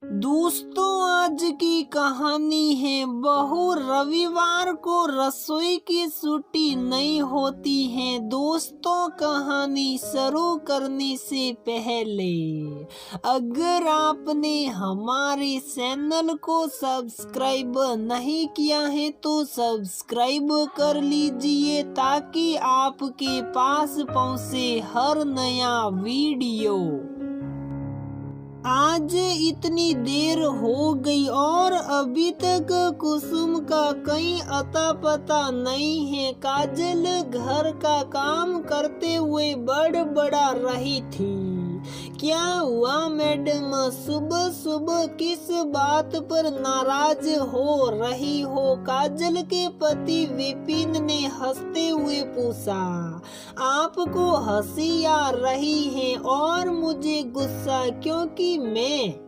दोस्तों, आज की कहानी है। बहू रविवार को रसोई की छुट्टी नहीं होती है। दोस्तों, कहानी शुरू करने से पहले अगर आपने हमारे चैनल को सब्सक्राइब नहीं किया है तो सब्सक्राइब कर लीजिए ताकि आपके पास पहुंचे हर नया वीडियो। आज इतनी देर हो गई और अभी तक कुसुम का कहीं अता पता नहीं है। काजल घर का काम करते हुए बड़बड़ा रही थी। क्या हुआ मैडम, सुबह सुबह किस बात पर नाराज हो रही हो? काजल के पति विपिन ने हंसते हुए पूछा। आपको हंसी आ रही है और मुझे गुस्सा, क्योंकि मैं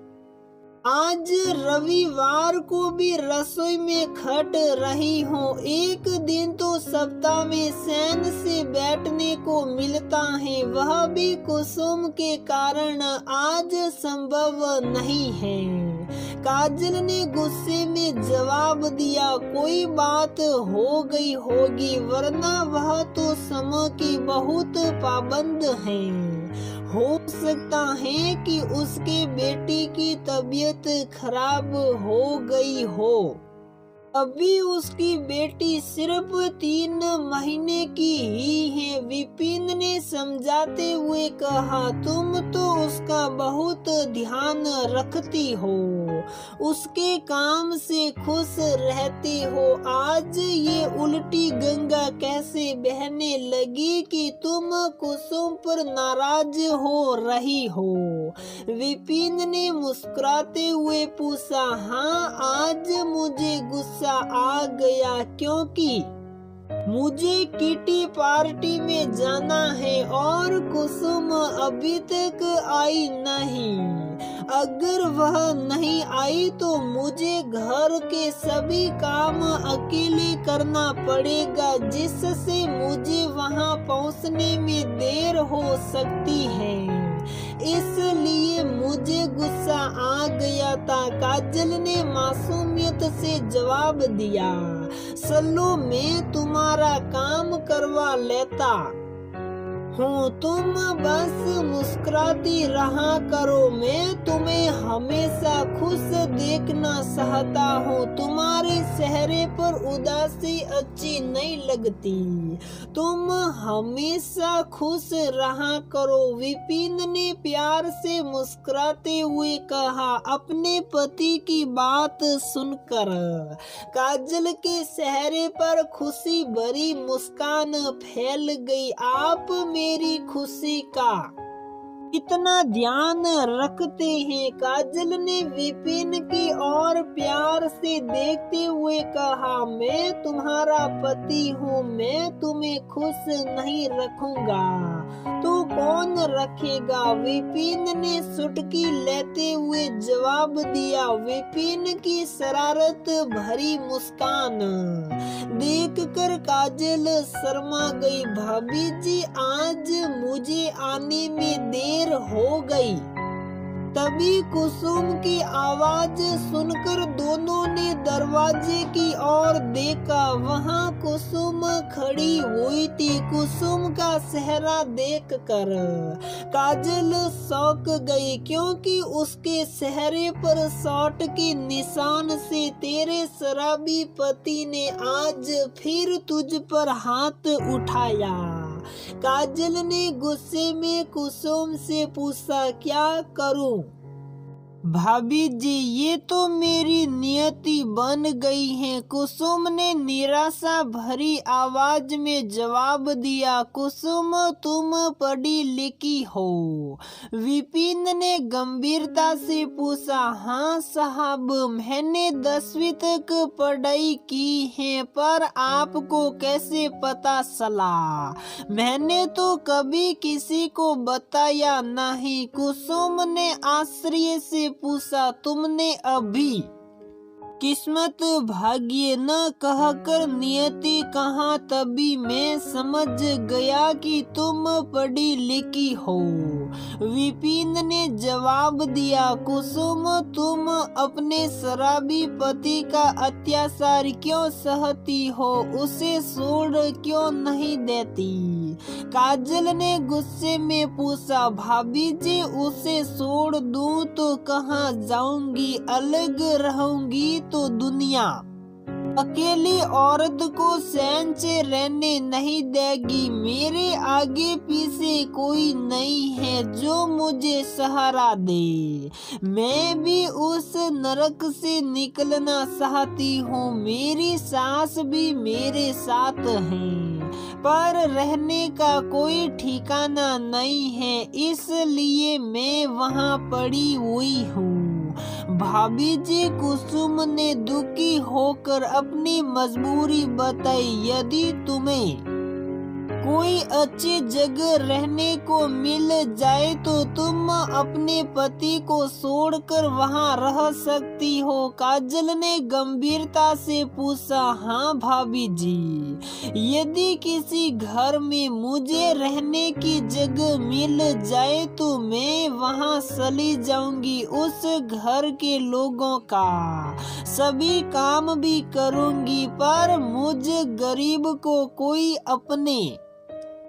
आज रविवार को भी रसोई में खट रही हूँ। एक दिन तो सप्ताह में चैन से बैठने को मिलता है, वह भी कुसुम के कारण आज संभव नहीं है। काजल ने गुस्से में जवाब दिया, कोई बात हो गई होगी, वरना वह तो समय की बहुत पाबंद है। हो सकता है कि उसके बेटी की तबीयत खराब हो गई हो। अभी उसकी बेटी सिर्फ 3 महीने की ही है। विपिन ने समझाते हुए कहा, तुम तो उसका बहुत ध्यान रखती हो, उसके काम से खुश रहती हो। आज ये उल्टी गंगा कैसे बहने लगी कि तुम कुसुम पर नाराज हो रही हो? विपिन ने मुस्कुराते हुए पूछा। हाँ, आज मुझे गुस्सा आ गया क्योंकि मुझे किटी पार्टी में जाना है और कुसुम अभी तक आई नहीं। अगर वह नहीं आई तो मुझे घर के सभी काम अकेले करना पड़ेगा, जिससे मुझे वहां पहुंचने में देर हो सकती है। इसलिए मुझे गुस्सा आ गया था। काजल ने मासूमियत से जवाब दिया। चलो, मैं तुम्हारा काम करवा लेता हूँ, तुम बस मुस्कुराती रहा करो। मैं तुम्हें हमेशा खुश देखना चाहता हूँ। तुम्हारे चेहरे पर उदासी अच्छी नहीं लगती। तुम हमेशा खुश रहा करो, विपिन ने प्यार से मुस्कुराते हुए कहा। अपने पति की बात सुनकर काजल के चेहरे पर खुशी भरी मुस्कान फैल गई। आप मेरी खुशी का इतना ध्यान रखते हैं? काजल ने विपिन की ओर प्यार से देखते हुए कहा। मैं तुम्हारा पति हूँ, मैं तुम्हें खुश नहीं रखूंगा तो कौन रखेगा? विपिन ने चुटकी लेते हुए जवाब दिया। विपिन की शरारत भरी मुस्कान देखकर काजल शर्मा गई। भाभी जी, आज मुझे आने में देर हो गई। तभी कुसुम की आवाज सुनकर दोनों ने दरवाजे की ओर देखा। वहां कुसुम खड़ी हुई थी। कुसुम का चेहरा देखकर काजल चौंक गई, क्योंकि उसके चेहरे पर शॉट के निशान से तेरे शराबी पति ने आज फिर तुझ पर हाथ उठाया। काजल ने गुस्से में कुसुम से पूछा, क्या करूं? भाभी जी, ये तो मेरी नियति बन गई है। कुसुम ने निराशा भरी आवाज में जवाब दिया। कुसुम, तुम पढ़ी लिखी हो? विपिन ने गंभीरता से पूछा। हाँ साहब, मैंने 10वीं तक पढ़ाई की है, पर आपको कैसे पता चला? मैंने तो कभी किसी को बताया नहीं। कुसुम ने आश्चर्य से पूछा। तुमने अभी किस्मत भाग्य न कहकर नियति कहा, तभी मैं समझ गया कि तुम पढ़ी लिखी हो। विपिन ने जवाब दिया, कुसुम तुम अपने शराबी पति का अत्याचार क्यों सहती हो, उसे छोड़ क्यों नहीं देती। काजल ने गुस्से में पूछा, भाभी जी उसे छोड़ दूं तो कहाँ जाऊंगी, अलग रहूंगी तो दुनिया अकेली औरत को चैन से रहने नहीं देगी। मेरे आगे पीछे कोई नहीं है जो मुझे सहारा दे। मैं भी उस नरक से निकलना चाहती हूँ। मेरी सास भी मेरे साथ है, पर रहने का कोई ठिकाना नहीं है, इसलिए मैं वहाँ पड़ी हुई हूँ। भाभी जी, कुसुम ने दुखी होकर अपनी मजबूरी बताई। यदि तुम्हें कोई अच्छी जगह रहने को मिल जाए तो तुम अपने पति को छोड़कर वहां रह सकती हो। काजल ने गंभीरता से पूछा, हाँ भाभी जी, यदि किसी घर में मुझे रहने की जगह मिल जाए तो मैं वहां चली जाऊंगी। उस घर के लोगों का सभी काम भी करूंगी, पर मुझ गरीब को कोई अपने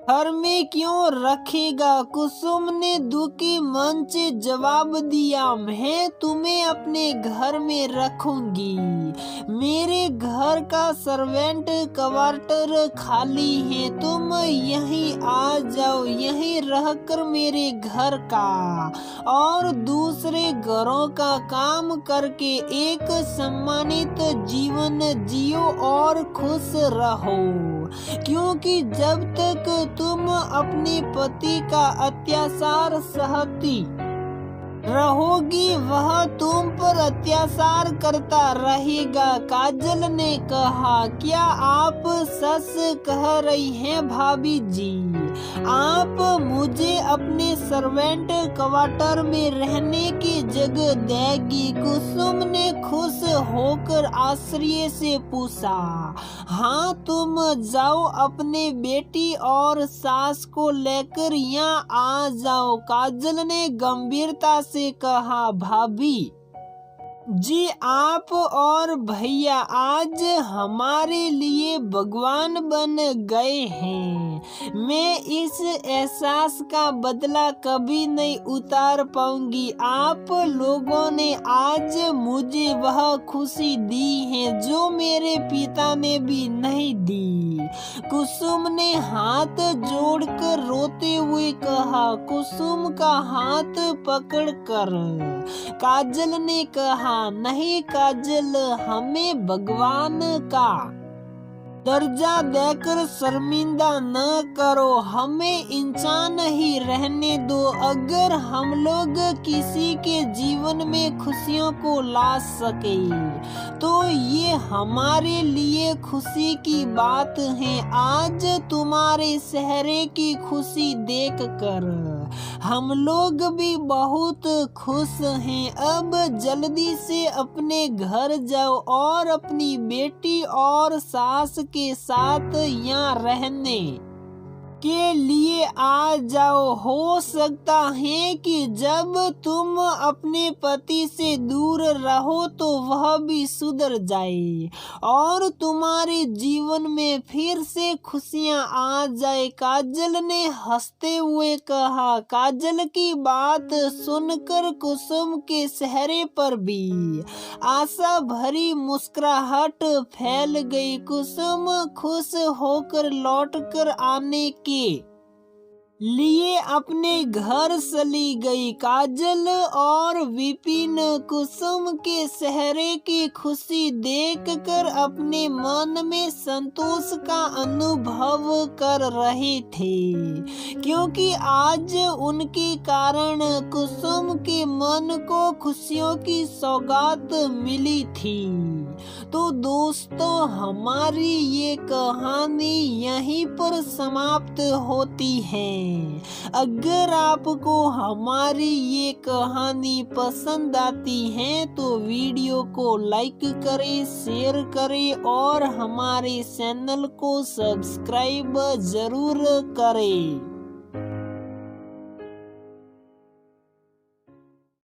घर में क्यों रखेगा। कुसुम ने दुखी मन से जवाब दिया, मैं तुम्हें अपने घर में रखूंगी। मेरे घर का सर्वेंट क्वार्टर खाली है, तुम यहीं आ जाओ। यहीं रहकर मेरे घर का और दूसरे घरों का काम करके एक सम्मानित जीवन जियो और खुश रहो, क्योंकि जब तक तुम अपने पति का अत्याचार सहती रहोगी वह तुम पर अत्याचार करता रहेगा। काजल ने कहा, क्या आप सच कह रही हैं भाभी जी? आप मुझे अपने सर्वेंट क्वार्टर में रहने की जगह देगी? कुसुम ने खुश होकर आश्चर्य से पूछा। हाँ, तुम जाओ, अपने बेटी और सास को लेकर यहाँ आ जाओ। काजल ने गंभीरता से कहा, भाभी जी, आप और भैया आज हमारे लिए भगवान बन गए हैं। मैं इस एहसास का बदला कभी नहीं उतार पाऊंगी। आप लोगों ने आज मुझे वह खुशी दी है जो मेरे पिता ने भी नहीं दी। कुसुम ने हाथ जोड़कर रोते हुए कहा। कुसुम का हाथ पकड़कर काजल ने कहा, नहीं काजल, हमें भगवान का दर्जा देकर शर्मिंदा न करो। हमें इंसान ही रहने दो। अगर हम लोग किसी के जीवन में खुशियों को ला सके तो ये हमारे लिए खुशी की बात है। आज तुम्हारे चेहरे की खुशी देखकर हम लोग भी बहुत खुश हैं। अब जल्दी से अपने घर जाओ और अपनी बेटी और सास के साथ यहाँ रहने के लिए आ जाओ। हो सकता है कि जब तुम अपने पति से दूर रहो तो वह भी सुधर जाए और तुम्हारे जीवन में फिर से खुशियां आ जाए। काजल ने हंसते हुए कहा। काजल की बात सुनकर कुसुम के चेहरे पर भी आशा भरी मुस्कुराहट फैल गई। कुसुम खुश होकर लौटकर आने के लिए अपने घर चली गई। काजल और विपिन कुसुम के चेहरे की खुशी देखकर अपने मन में संतोष का अनुभव कर रहे थे, क्योंकि आज उनके कारण कुसुम के मन को खुशियों की सौगात मिली थी। तो दोस्तों, हमारी ये कहानी यहीं पर समाप्त होती है। अगर आपको हमारी ये कहानी पसंद आती है तो वीडियो को लाइक करें, शेयर करें और हमारे चैनल को सब्सक्राइब जरूर करें।